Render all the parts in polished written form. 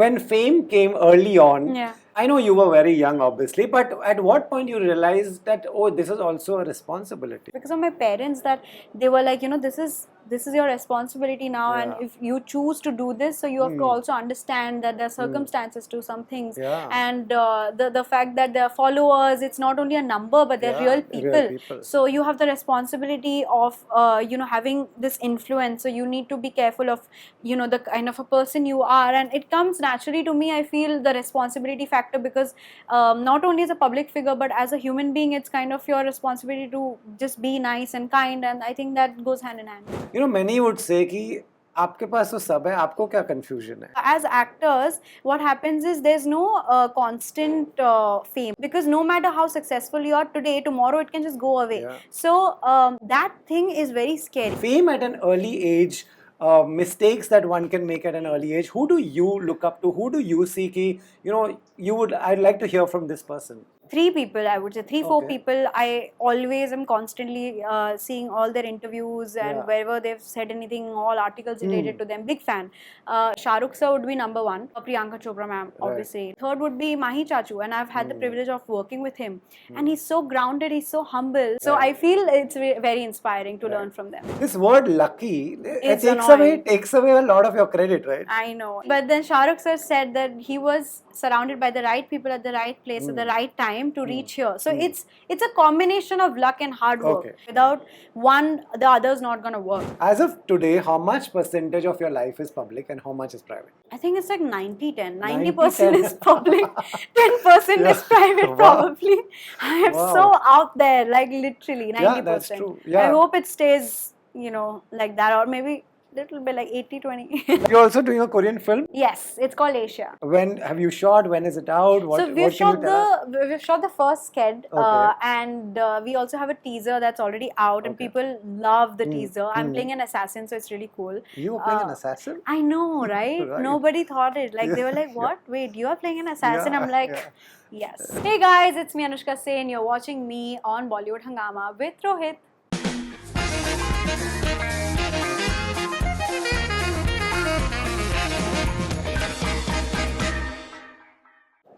when fame came early on, Yeah. I know you were very young, obviously, but at what point you realized that, oh, this is also a responsibility? Because of my parents, that they were like, this is your responsibility now, and Yeah. if you choose to do this, so you have to also understand that there are circumstances to some things. Yeah. And the fact that they're followers, it's not only a number, but they're Yeah, real real people. people. So you have the responsibility of having this influence, so you need to be careful of the kind of a person you are, and it comes naturally to me. I feel the responsibility factor because not only as a public figure, but as a human being, it's kind of your responsibility to just be nice and kind, and I think that goes hand in hand. You know, many would say कि आपके पास तो सब है, आपको क्या confusion है? As actors, what happens is there's no constant fame, because no matter how successful you are today, tomorrow it can just go away. Yeah. So that thing is very scary. Fame at an early age, mistakes that one can make at an early age. Who do you look up to? Who do you see? Ki, I'd like to hear from this person. 3 people, I would say, 4 Okay. people. I always am constantly seeing all their interviews, and Yeah. wherever they've said anything, all articles related to them. Big fan. Shah Rukh sir would be number 1. Priyanka Chopra ma'am, obviously. Third would be Mahi Chachu, and I've had the privilege of working with him. And he's so grounded, he's so humble. So Right. I feel it's very inspiring to learn from them. This word lucky It's it annoying. takes away a lot of your credit, right? I know. But then Shah Rukh sir said that he was surrounded by the right people at the right place at the right time to reach here. So it's a combination of luck and hard work. Okay. Without one, the other's not going to work. As of today, how much percentage of your life is public and how much is private? I think it's like 90-10. 90-10. 90% is public, 10% is private, Wow. probably. I am Wow. so out there, like literally 90%. Yeah, that's true. Yeah. I hope it stays, like that, or maybe little bit like 80-20. You're also doing a Korean film. Yes, it's called Asia. When have you shot? When is it out? What, So what we've can you tell us? we've shot the first sked, Okay. and we also have a teaser that's already out, and Okay. people love the teaser. I'm playing an assassin, so it's really cool. You were playing an assassin? I know, right? Right. Nobody thought it. Like they were like, "What? Wait, you are playing an assassin?" Yeah, I'm like, yeah. "Yes." Hey guys, it's me Anushka Sen. You're watching me on Bollywood Hangama with Rohit.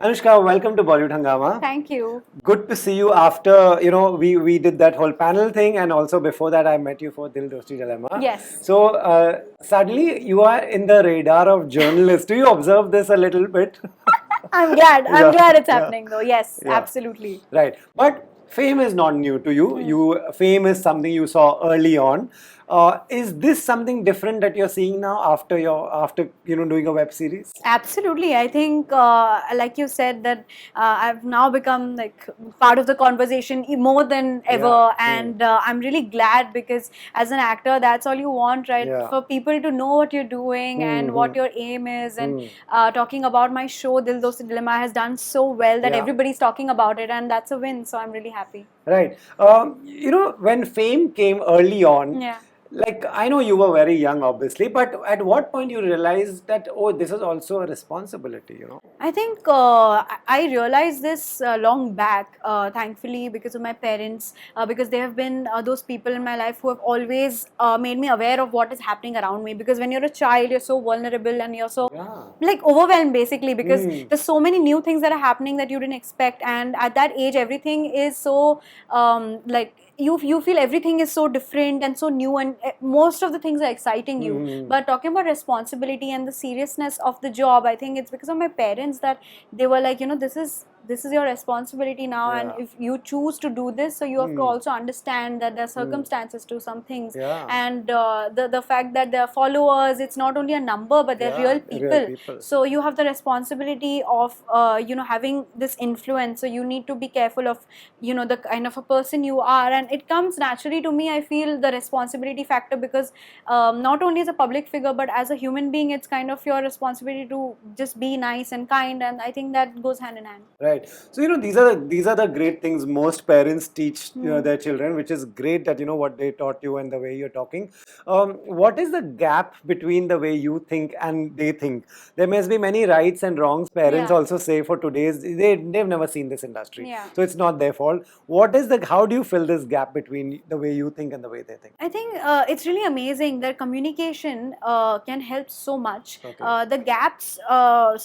Anushka, welcome to Bollywood Hangama. Thank you. Good to see you after, we did that whole panel thing, and also before that I met you for Dil Dosti Dilemma. Yes. So suddenly you are in the radar of journalists. Do you observe this a little bit? I'm glad. Yeah, I'm glad it's yeah. happening though. Yes, Yeah. absolutely. Right. But fame is not new to you. Fame is something you saw early on. Is this something different that you're seeing now after doing a web series? Absolutely. I think, like you said, that I've now become like part of the conversation more than ever, Yeah. and I'm really glad, because as an actor, that's all you want, right? Yeah. For people to know what you're doing and what your aim is, and talking about my show, Dil Dosti Dilemma, has done so well that Yeah. everybody's talking about it, and that's a win. So I'm really happy. Right. When fame came early on, Yeah. like, I know you were very young, obviously, but at what point you realized that, oh, this is also a responsibility, I think I realized this long back, thankfully, because of my parents, because they have been those people in my life who have always made me aware of what is happening around me. Because when you're a child, you're so vulnerable and you're so Yeah. like overwhelmed, basically, because there's so many new things that are happening that you didn't expect. And at that age, everything is so like you feel everything is so different and so new, and most of the things are exciting you. But talking about responsibility and the seriousness of the job, I think it's because of my parents that they were like, this is your responsibility now, and Yeah. if you choose to do this, so you have to also understand that there are circumstances to some things. Yeah. And the fact that they're followers, it's not only a number, but they're Yeah, real people. real people. So you have the responsibility of having this influence, so you need to be careful of the kind of a person you are, and it comes naturally to me. I feel the responsibility factor because not only as a public figure, but as a human being, it's kind of your responsibility to just be nice and kind, and I think that goes hand in hand. Right. Right. So these are the great things most parents teach their children, which is great that what they taught you and the way you're talking. What is the gap between the way you think and they think? There must be many rights and wrongs. Parents Yeah. also say for today's they've never seen this industry, Yeah. so it's not their fault. How do you fill this gap between the way you think and the way they think? I think it's really amazing that communication can help so much. Okay. The gaps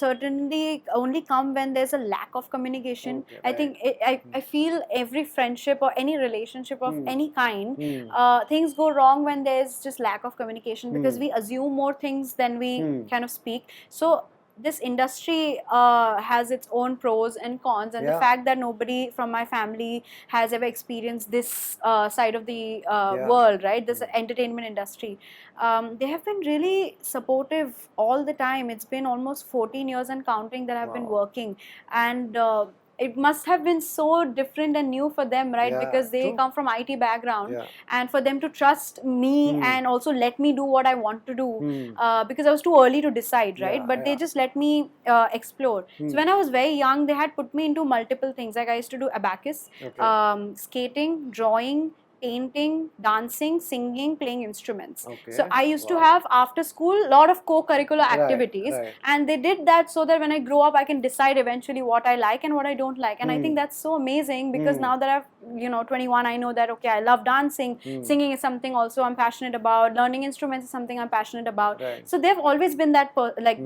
certainly only come when there's a lack of communication. Okay, I right. think I feel every friendship or any relationship of any kind, Hmm. things go wrong when there's just lack of communication, because we assume more things than we kind of speak. So this industry has its own pros and cons, and the Yeah. fact that nobody from my family has ever experienced this side of the Yeah. world, right? This entertainment industry. They have been really supportive all the time. It's been almost 14 years and counting that I've been Wow. working, and it must have been so different and new for them, right? Yeah, Because they true. come from IT background, Yeah. and for them to trust me and also let me do what I want to do, because I was too early to decide, right? Yeah, But they yeah. just let me explore. So when I was very young, they had put me into multiple things. Like I used to do abacus, Okay. skating, drawing, painting, dancing, singing, playing instruments. Okay. So I used to Wow. have after school a lot of co-curricular Right, activities, right. and they did that so that when I grow up I can decide eventually what I like and what I don't like. And I think that's so amazing, because now that I've 21, I know that okay, I love dancing, singing is something also I'm passionate about, learning instruments is something I'm passionate about. Right. So they've always been that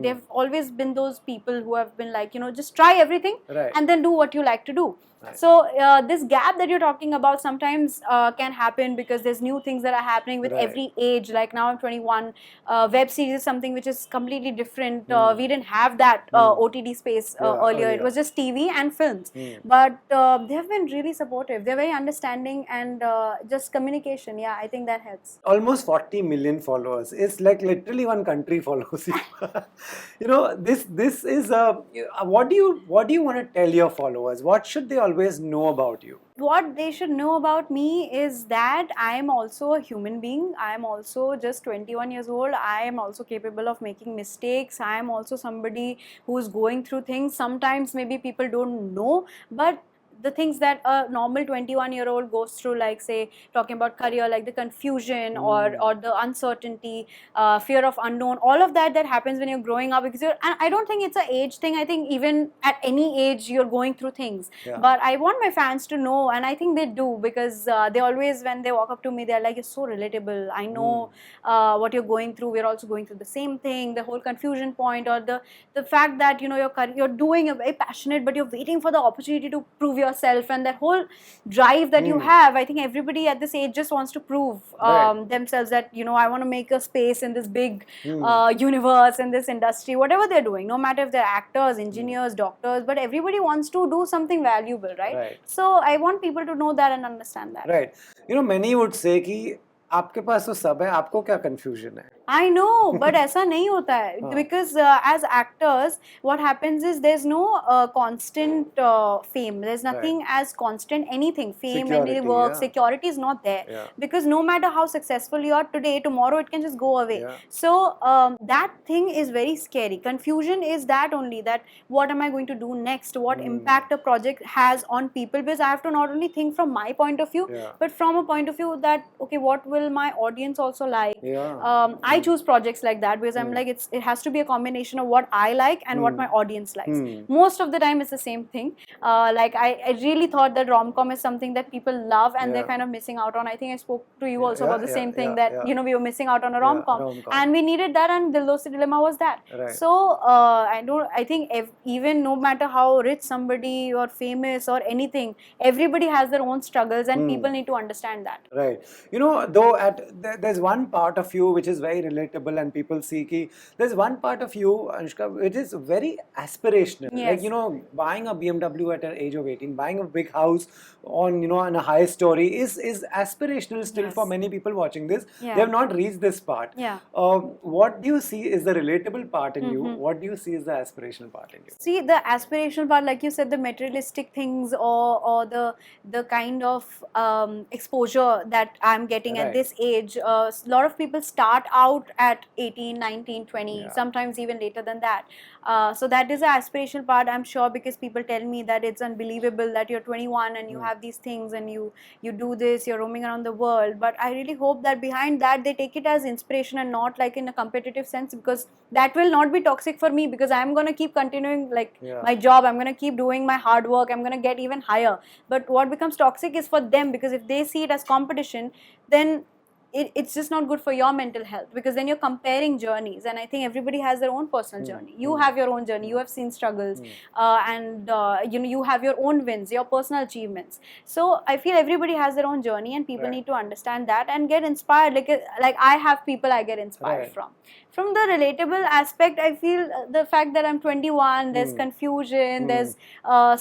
they've always been those people who have been like, just try everything Right. and then do what you like to do. Right. So this gap that you're talking about sometimes can happen because there's new things that are happening with Right. every age. Like now I'm 21. Web series is something which is completely different. We didn't have that OTT space Yeah, earlier. It earlier. was just TV and films. But they have been really supportive. They're very understanding, and just communication. Yeah, I think that helps. Almost 40 million followers. It's like literally one country follows you. This is what do you want to tell your followers? What should they always know about you? What they should know about me is that I am also a human being. I am also just 21 years old. I am also capable of making mistakes. I am also somebody who is going through things. Sometimes maybe people don't know, but the things that a normal 21-year-old goes through, like say talking about career, like the confusion or the uncertainty, fear of unknown, all of that happens when you're growing up. Because I don't think it's an age thing. I think even at any age you're going through things. Yeah. But I want my fans to know, and I think they do, because they always, when they walk up to me, they're like, you're so relatable. I know what you're going through. We're also going through the same thing. The whole confusion point, or the fact that you're doing a very passionate, but you're waiting for the opportunity to prove yourself, and that whole drive that you have. I think everybody at this age just wants to prove Right. themselves that I want to make a space in this big universe, in this industry, whatever they're doing, no matter if they're actors, engineers, doctors, but everybody wants to do something valuable, right? Right. So I want people to know that and understand that. Right. Many would say कि आपके पास तो सब है, आपको क्या confusion है? I know, but ऐसा नहीं होता है, because as actors, what happens is there's no constant fame. There's nothing as constant anything. Fame, Security, any work, yeah. security is not there. Yeah. Because no matter how successful you are today, tomorrow it can just go away. Yeah. So that thing is very scary. Confusion is that only, that what am I going to do next? What impact a project has on people? Because I have to not only think from my point of view, Yeah. but from a point of view that, okay, what will my audience also like? Yeah. I choose projects like that because I'm like, it has to be a combination of what I like and what my audience likes. Most of the time it's the same thing. Like I really thought that rom-com is something that people love and they're kind of missing out on. I think I spoke to you also about the same thing, that we were missing out on a rom-com, rom-com. and we needed that, and Dil Dosti Dilemma was that. Right. So I think even no matter how rich somebody or famous or anything, everybody has their own struggles, and people need to understand that. Right. Though there's one part of you which is very relatable, and people see ki there's one part of you, Anushka, which is very aspirational. Yes. Like, buying a BMW at an age of 18, buying a big house on a high story is aspirational still for many people watching this. Yeah. They have not reached this part. Yeah. What do you see is the relatable part in you? What do you see is the aspirational part in you? See, the aspirational part, like you said, the materialistic things, or the kind of exposure that I'm getting at Right. this age. A lot of people start out out at 18, 19, 20, Yeah. sometimes even later than that. So that is the aspirational part, I'm sure, because people tell me that it's unbelievable that you're 21 and you have these things and you do this, you're roaming around the world. But I really hope that behind that they take it as inspiration and not like in a competitive sense, because that will not be toxic for me, because I'm going to keep continuing like Yeah. my job, I'm going to keep doing my hard work, I'm going to get even higher. But what becomes toxic is for them, because if they see it as competition, then it's just not good for your mental health, because then you're comparing journeys. And I think everybody has their own personal journey. You have your own journey, you have seen struggles, and you have your own wins, your personal achievements. So I feel everybody has their own journey, and people Right. need to understand that and get inspired. Like I have people I get inspired Right. from the relatable aspect. I feel the fact that I'm 21, there's confusion, there's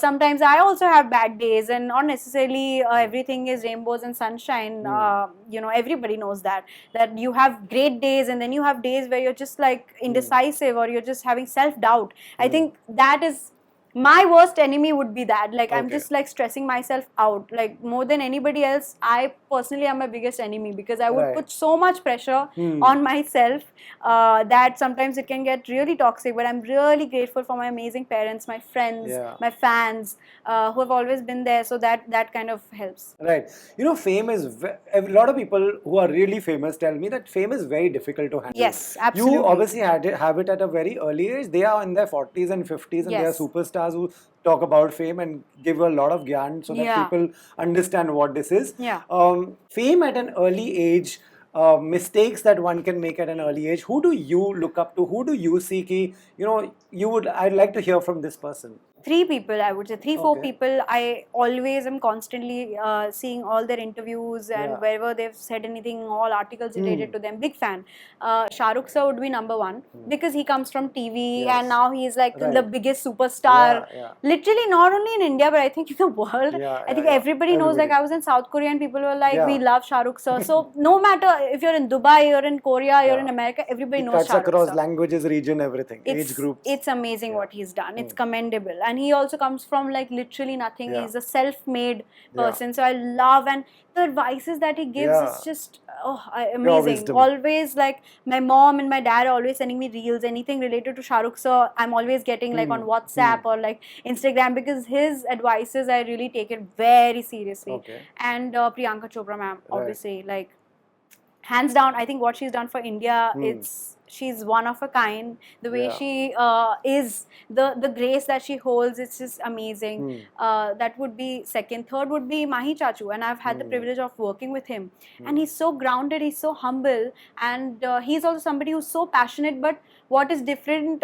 sometimes I also have bad days, and not necessarily everything is rainbows and sunshine. Everybody knows that you have great days, and then you have days where you're just like indecisive, or you're just having self-doubt. I think that is my worst enemy, would be that, like I'm Okay. just like stressing myself out, like more than anybody else. I personally am my biggest enemy, because I would Right. put so much pressure on myself that sometimes it can get really toxic. But I'm really grateful for my amazing parents, my friends, Yeah. my fans, who have always been there, so that kind of helps. Right. Fame is a lot of people who are really famous tell me that fame is very difficult to handle. Yes, absolutely. You obviously have it at a very early age. They are in their 40s and 50s, and they are Yes. superstars who talk about fame and give a lot of gyan so that Yeah. people understand what this is. Yeah. Fame at an early age, mistakes that one can make at an early age. Who do you look up to? Who do you see? I'd like to hear from this person. 3 people, I would say, 3-4 Okay. people. I always am constantly seeing all their interviews, and Yeah. wherever they've said anything, all articles related to them. Big fan. Shah Rukh sir would be number 1, because he comes from TV, Yes. and now he's like Right. the biggest superstar. Yeah, yeah. Literally, not only in India, but I think in the world. Yeah, I think yeah. everybody knows. Like Everybody. I was in South Korea, and people were like, Yeah. "We love Shah Rukh sir." So no matter if you're in Dubai, you're in Korea, you're Yeah. in America, everybody He knows cuts Shah Rukh across sir. languages, region, everything, age groups. It's amazing what he's done. It's commendable. And he also comes from like literally nothing. Yeah. He's a self-made Yeah. person. So I love, and the advices that he gives Yeah. is just amazing. wisdom. Always, like my mom and my dad are always sending me reels, anything related to Shah Rukh sir, I'm always getting like on WhatsApp or like Instagram, because his advices, I really take it very seriously. Okay. And Priyanka Chopra ma'am, obviously, like hands down, I think what she's done for India, she's one of a kind. The way Yeah. she is, the grace that she holds, it's just amazing. That would be second. Third would be Mahi Chachu, and I've had the privilege of working with him. And he's so grounded, he's so humble, and he's also somebody who's so passionate. But what is different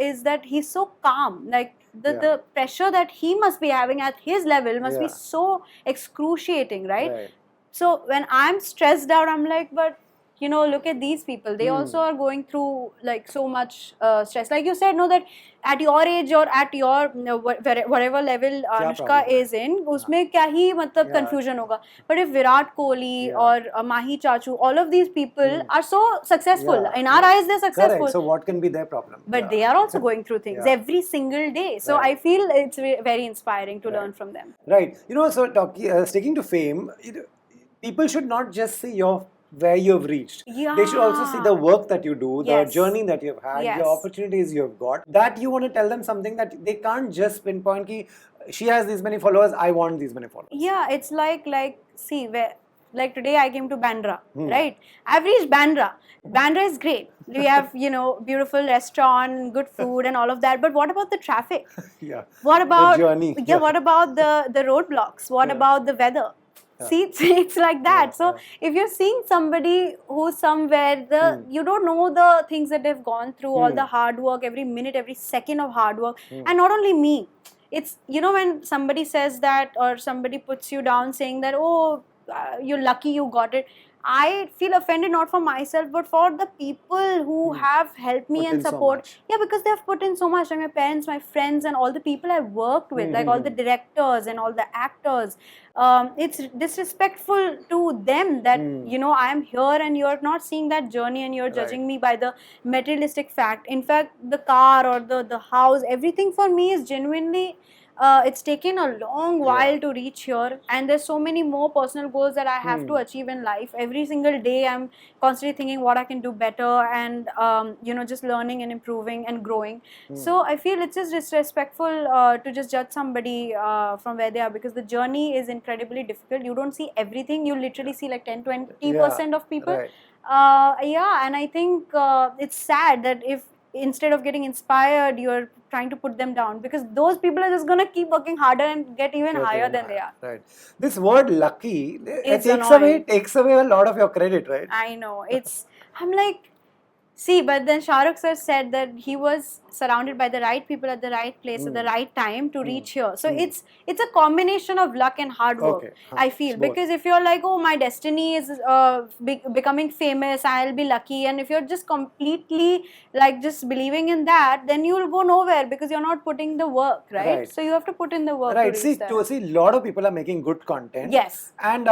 is that he's so calm. Like the pressure that he must be having at his level must be Yeah. so excruciating, right? Right. So when I'm stressed out, I'm like, but look at these people. They also are going through like so much stress. Like you said, no, that at your age or at your whatever level Anushka problem है? is in, उसमें क्या ही मतलब Yeah. confusion होगा. But if Virat Kohli Yeah. or Mahi Chachu, all of these people are so successful. Yeah. In our eyes, they're successful. Correct. So what can be their problem? But Yeah. they are also going through things Yeah. every single day. So Right. I feel it's very inspiring to learn from them. Right. So sticking to fame, people should not just see where you've reached. They should also see the work that you do, the Yes. journey that you've had, Yes. the opportunities you've got. That you want to tell them something that they can't just pinpoint ki she has these many followers, I want these many followers. Yeah, it's like see, where like today I came to Bandra, right? I've reached Bandra. Bandra is great. We have beautiful restaurant, good food, and all of that. But what about the traffic? Yeah. What about journey. Yeah, what about the roadblocks? What about the weather? See, it's like that. So if you're seeing somebody who's somewhere, you don't know the things that they've gone through, all the hard work, every minute, every second of hard work. And not only me, it's when somebody says that, or somebody puts you down saying that, oh, you're lucky you got it, I feel offended, not for myself, but for the people who have helped me Put and in so support. much. Yeah, because they've put in so much. Like my parents, my friends, and all the people I've worked with, like all the directors and all the actors. It's disrespectful to them that I am here and you're not seeing that journey, and you're judging me by the materialistic fact. In fact, the car or the house, everything for me is genuinely it's taken a long while to reach here, and there's so many more personal goals that I have to achieve in life. Every single day I'm constantly thinking what I can do better, and just learning and improving and growing. So I feel it's just disrespectful to just judge somebody from where they are, because the journey is incredibly difficult. You don't see everything. You literally see like 10-20% of people. Right. And I think it's sad that if instead of getting inspired, you're trying to put them down, because those people are just gonna keep working harder and get even higher than they are. Right. This word lucky It's takes away a lot of your credit, right? I know. I'm like, see, but then Shah Rukh sir said that he was surrounded by the right people at the right place at the right time to reach here. So it's a combination of luck and hard work. Okay. I feel, It's both. because if you're like, oh, my destiny is becoming famous, I'll be lucky, and if you're just completely like just believing in that, then you'll go nowhere, because you're not putting the work, right? Right. So you have to put in the work. Right. To See, reach that. a lot of people are making good content. Yes. And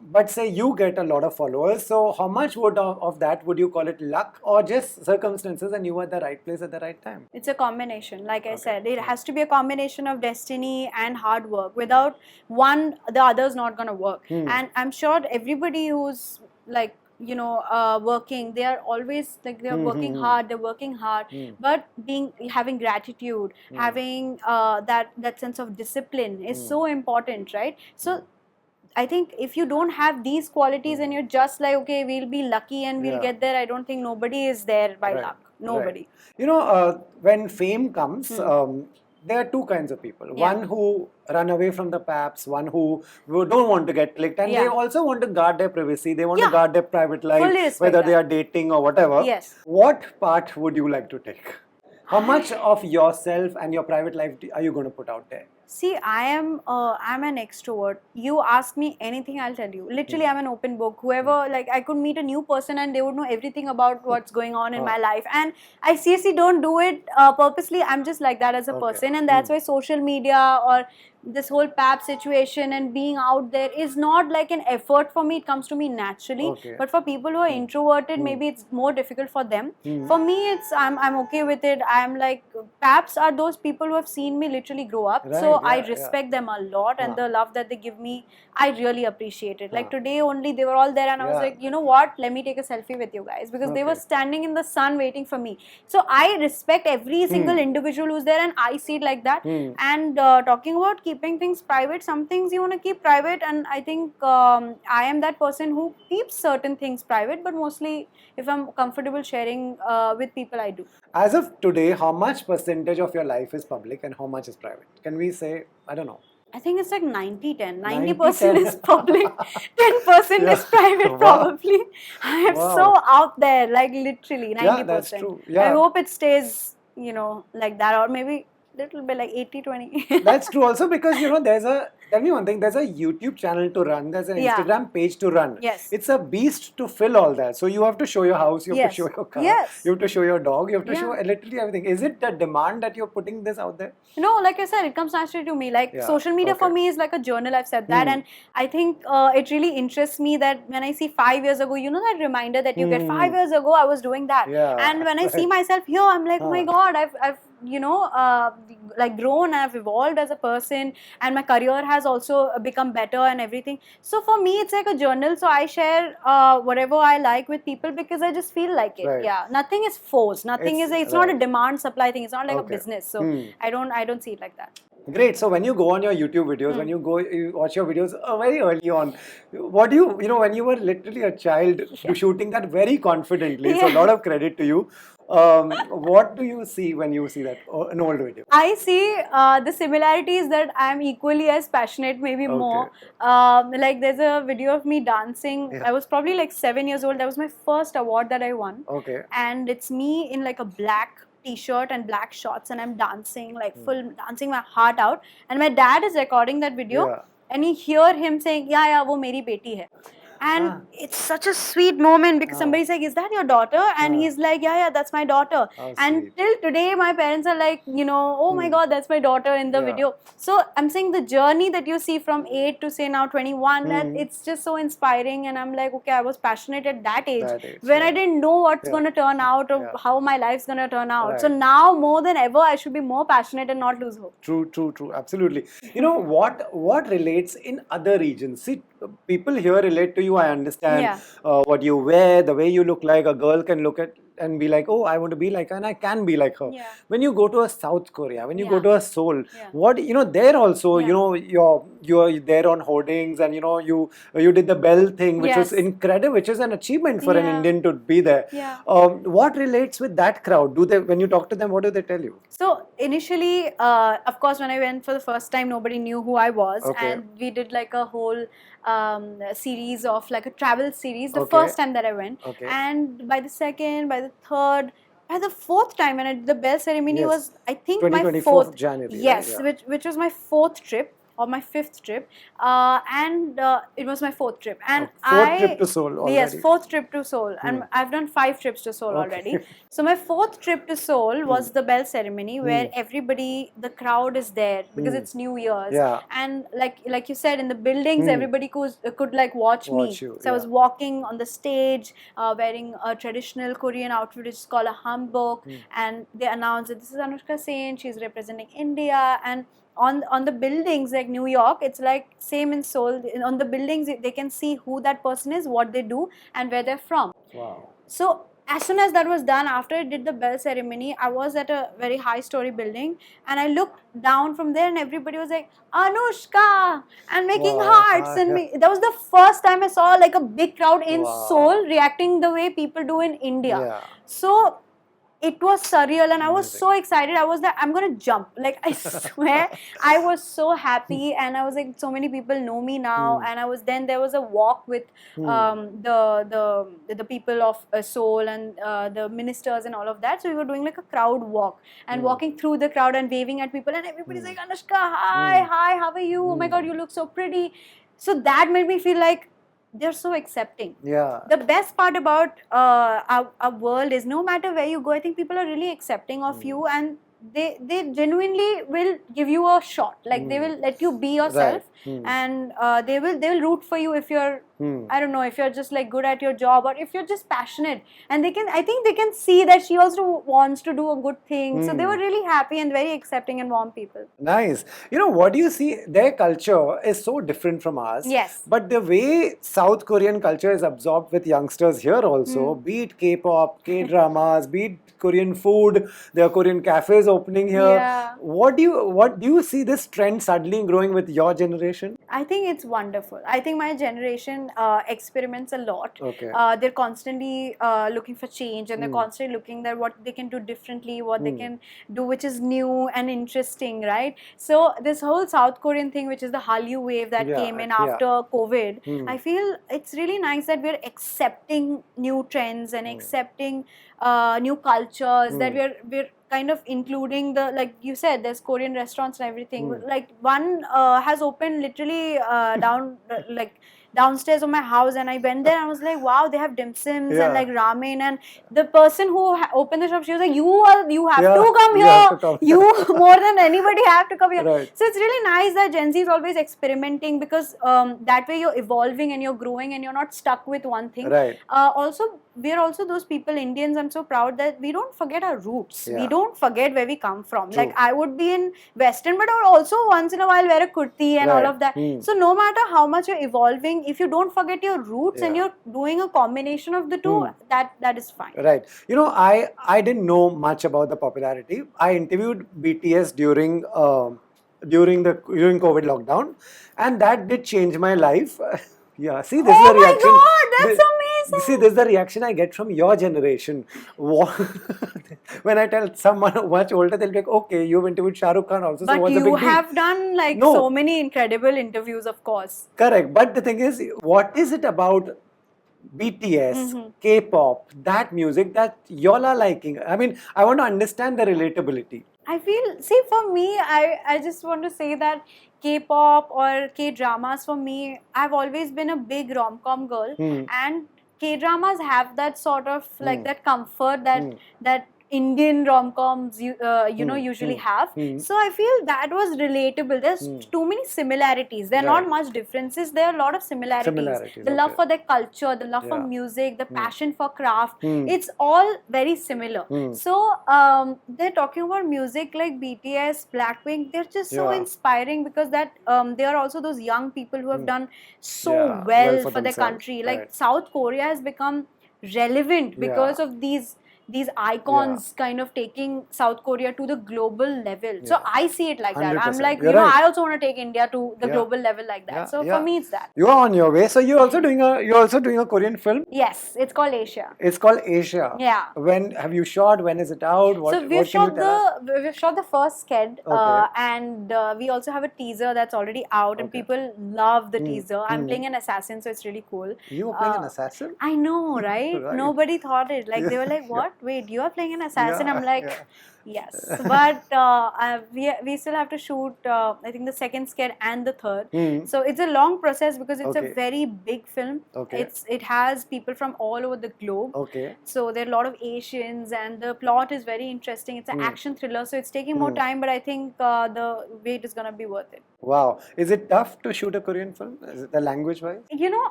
but say you get a lot of followers. So how much of that would you call it luck, or just circumstances, and you were at the right place at the right time? It's a combination. Like I said, it has to be a combination of destiny and hard work. Without one, the other's not going to work. And I'm sure everybody who's like, working, they are always like, they're working hard, but having gratitude, having that sense of discipline is so important, right? So I think if you don't have these qualities and you're just like, okay, we'll be lucky and we'll get there, I don't think nobody is there by Right. luck. Nobody. Right. When fame comes, there are two kinds of people. Yeah. One who run away from the paps, one who don't want to get clicked, and Yeah. they also want to guard their privacy. They want to Yeah. guard their private life, Fully respect whether they that. are dating or whatever. Yes. What part would you like to take? How much of yourself and your private life are you going to put out there? See, I'm an extrovert. You ask me anything, I'll tell you. Literally, I'm an open book. Whoever, like, I could meet a new person and they would know everything about what's going on in my life. And I seriously don't do it purposely. I'm just like that as a person. And that's why social media or this whole PAP situation and being out there is not like an effort for me. It comes to me naturally. Okay. But for people who are introverted, maybe it's more difficult for them. For me, I'm okay with it. I'm like, PAPs are those people who have seen me literally grow up. Right, So I yeah, respect them a lot, and the love that they give me, I really appreciate it. Like today only, they were all there, and I was like, you know what? Let me take a selfie with you guys, because they were standing in the sun waiting for me. So I respect every single individual who's there, and I see it like that. And talking about keeping things private, some things you want to keep private, and I think I am that person who keeps certain things private, but mostly if I'm comfortable sharing with people, I do. As of today, how much percentage of your life is public and how much is private? Can we say, I don't know. I think it's like 90-10. 90-10. 90% is public, 10% is private, Wow. probably. I am Wow. so out there, like literally 90%. Yeah, that's true. Yeah. I hope it stays, like that, or maybe little bit like 80-20. That's true also, because tell me one thing, there's a YouTube channel to run, there's an Instagram page to run. Yes. It's a beast to fill all that. So you have to show your house, you have Yes. to show your car, Yes. you have to show your dog, you have to Yeah. show literally everything. Is it the demand that you're putting this out there? No, like I said, it comes naturally to me. Like social media for me is like a journal. I've said that, and I think it really interests me that when I see 5 years ago, that reminder that you get 5 years ago, I was doing that. Yeah. And when I see myself here, I'm like, oh my God, I've like grown, I've evolved as a person, and my career has also become better and everything. So for me, it's like a journal. So I share whatever I like with people because I just feel like it. Right. Yeah, nothing is forced. Nothing it's not a demand supply thing. It's not like a Okay. business. So I don't see it like that. Great. So when you go on your YouTube videos, when you watch your videos very early on, what do you when you were literally a child shooting that very confidently, so a lot of credit to you. What do you see when you see that an old video? I see the similarities that I'm equally as passionate, maybe more. Like there's a video of me dancing. Yeah. I was probably like 7 years old. That was my first award that I won. Okay. And it's me in like a black t-shirt and black shorts, and I'm dancing like full dancing my heart out. And my dad is recording that video, Yeah. and you hear him saying, "Yeah, wo meri beti hai." And Ah. it's such a sweet moment because Ah. somebody's like, is that your daughter? And Ah. he's like, yeah, that's my daughter. How And sweet. till today, my parents are like, oh my God, that's my daughter in the Yeah. video. So I'm saying the journey that you see from 8 to say now 21, that it's just so inspiring. And I'm like, okay, I was passionate at that age, when I yeah. didn't know what's Yeah. going to turn out or Yeah. how my life's going to turn out. So Right. now more than ever, I should be more passionate and not lose hope. True. Absolutely. You know what relates in other regions? See, people here relate to you. I understand Yeah. what you wear, the way you look like. A girl can look at and be like, oh, I want to be like her, and I can be like her. Yeah. When you go to a South Korea, when you go Yeah. to a Seoul, Yeah. what there also, Yeah. you're there on hoardings, and you did the bell thing, which was Yes. incredible, which is an achievement for an Yeah. Indian to be there. Yeah. What relates with that crowd? When you talk to them, what do they tell you? So initially, of course, when I went for the first time, nobody knew who I was, Okay. and we did like a whole series of like a travel series. The Okay. first time that I went, Okay. and by the second, by the third, by the fourth time when I did the bell ceremony, Yes. was I think my 2024th fourth January, right? Yes, Yeah. which was my fourth trip or my fifth trip, and it was my fourth trip. And Fourth trip to Seoul already. Yes, fourth trip to Seoul, and I've done 5 trips to Seoul already. So my fourth trip to Seoul was the bell ceremony, where everybody, the crowd is there because it's New Year's. Yeah. And like you said, in the buildings, everybody could like watch me. Watch you, So I was walking on the stage, wearing a traditional Korean outfit, which is called a hanbok, and they announced that this is Anushka Sen, she's representing India. And on the buildings, like New York, it's like same in Seoul. On the buildings, they can see who that person is, what they do, and where they're from. Wow. So as soon as that was done, after I did the bell ceremony, I was at a very high story building, and I looked down from there, and everybody was like, Anushka, and making Wow. hearts. And that was the first time I saw like a big crowd in Wow. Seoul reacting the way people do in India. Yeah. So it was surreal, and I was so excited. I was like, I'm gonna jump. Like, I swear, I was so happy, and I was like, so many people know me now. And there was a walk with the people of Seoul and the ministers and all of that. So we were doing like a crowd walk and walking through the crowd and waving at people, and everybody's like, Anushka, hi, how are you? Oh my God, you look so pretty. So that made me feel like they're so accepting. Yeah. The best part about our world is, no matter where you go, I think people are really accepting of you, and they genuinely will give you a shot. Like, they will let you be yourself, and they will root for you if you're I don't know, if you're just like good at your job, or if you're just passionate. And I think they can see that she also wants to do a good thing. So they were really happy and very accepting and warm people. Nice. What do you see? Their culture is so different from ours. Yes. But the way South Korean culture is absorbed with youngsters here also, be it K-pop, K-dramas, be it Korean food, there are Korean cafes opening here. Yeah. What do you see this trend suddenly growing with your generation? I think it's wonderful. I think my generation experiments a lot. Okay. They're constantly looking for change, and they're constantly looking at what they can do differently, what they can do which is new and interesting, right? So this whole South Korean thing, which is the Hallyu wave that came in after COVID, I feel it's really nice that we're accepting new trends and accepting new cultures, that we're kind of including the, like you said, there's Korean restaurants and everything. Like, one has opened literally downstairs of my house, and I went there and I was like, wow, they have dim sums and like ramen. And the person who opened the shop, she was like, you have to come you here. have to come. You more than anybody have to come here. Right. So it's really nice that Gen Z is always experimenting, because that way you're evolving and you're growing and you're not stuck with one thing. Right. Also, we're also those people, Indians. I'm so proud that we don't forget our roots. Yeah. We don't forget where we come from. True. Like, I would be in Western, but I would also once in a while wear a kurti and all of that. So no matter how much you're evolving, if you don't forget your roots and you're doing a combination of the two, that is fine. Right. I didn't know much about the popularity. I interviewed BTS during COVID lockdown, and that did change my life. Yeah, see, this is the reaction. Oh my God, that's amazing. See, this is the reaction I get from your generation. When I tell someone much older, they'll be like, okay, you've interviewed Shah Rukh Khan also, But so what's the you big deal? have done like No. so many incredible interviews, of course. Correct. But the thing is, what is it about BTS, K-pop, that music that y'all are liking? I mean, I want to understand the relatability. I feel, see, for me, I just want to say that K-pop or K-dramas, for me, I've always been a big rom-com girl, and K-dramas have that sort of like that comfort that Indian rom-coms usually have. So I feel that was relatable. There's too many similarities. There are not much differences. There are a lot of similarities. The love for their culture, the love for music, the passion for craft. It's all very similar. So they're talking about music like BTS, Blackpink. They're just so inspiring because that they are also those young people who have done so well for their country. Like South Korea has become relevant because of these icons kind of taking South Korea to the global level. So I see it like that. I'm like, I also want to take India to the global level like that. So for me, it's that. You are on your way. So you're also doing a Korean film? Yes, it's called Asia. It's called Asia. Yeah. When have you shot? When is it out? We've shot the first sked, and we also have a teaser that's already out, and people love the teaser. I'm playing an assassin, so it's really cool. You are playing an assassin? I know, right? Nobody thought it. Like they were like, "What? Wait, you are playing an assassin?" I'm like, yes. But we still have to shoot, I think, the second sked and the third. So it's a long process because it's a very big film. It has people from all over the globe. So there are a lot of Asians, and the plot is very interesting. It's an action thriller, so it's taking more time, but I think the wait is gonna be worth it. Wow. Is it tough to shoot a Korean film? Is it the language wise?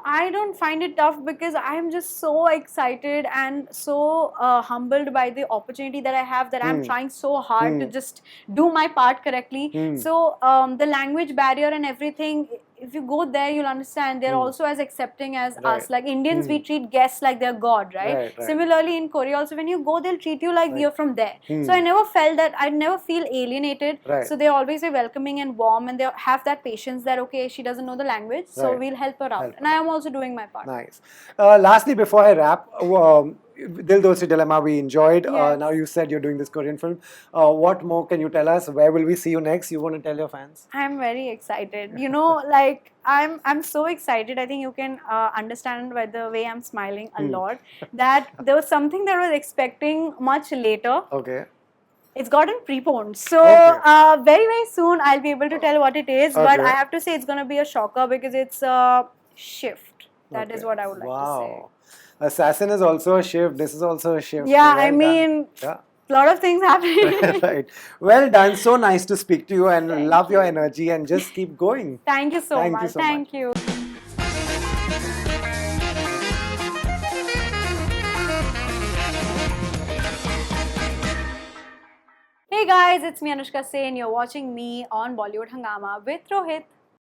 I don't find it tough because I'm just so excited and so humbled by the opportunity that I have, that I'm trying so hard to just do my part correctly. So the language barrier and everything, if you go there, you'll understand they're also as accepting as us. Like Indians, we treat guests like they're God, right? Similarly, in Korea also, when you go, they'll treat you like you're from there. So I never felt that, I never feel alienated. So they're always very welcoming and warm, and they have that patience that, okay, she doesn't know the language, so we'll help her out. And I am also doing my part. Nice. Lastly, before I wrap, Dil Dosti Dilemma we enjoyed. Now you said you're doing this Korean film. What more can you tell us? Where will we see you next? You want to tell your fans? I'm very excited. Like I'm so excited. I think you can understand by the way I'm smiling a lot that there was something that I was expecting much later. It's gotten preponed. So very, very soon I'll be able to tell what it is. But I have to say it's going to be a shocker because it's a shift. That is what I would like to say. Assassin is also a shift. This is also a shift. Yeah, I mean, a lot of things happening. Right. Well done. So nice to speak to you, and love your energy, and just keep going. Thank you so much. Thank you. Hey guys, it's me Anushka Sen. You're watching me on Bollywood Hungama with Rohit.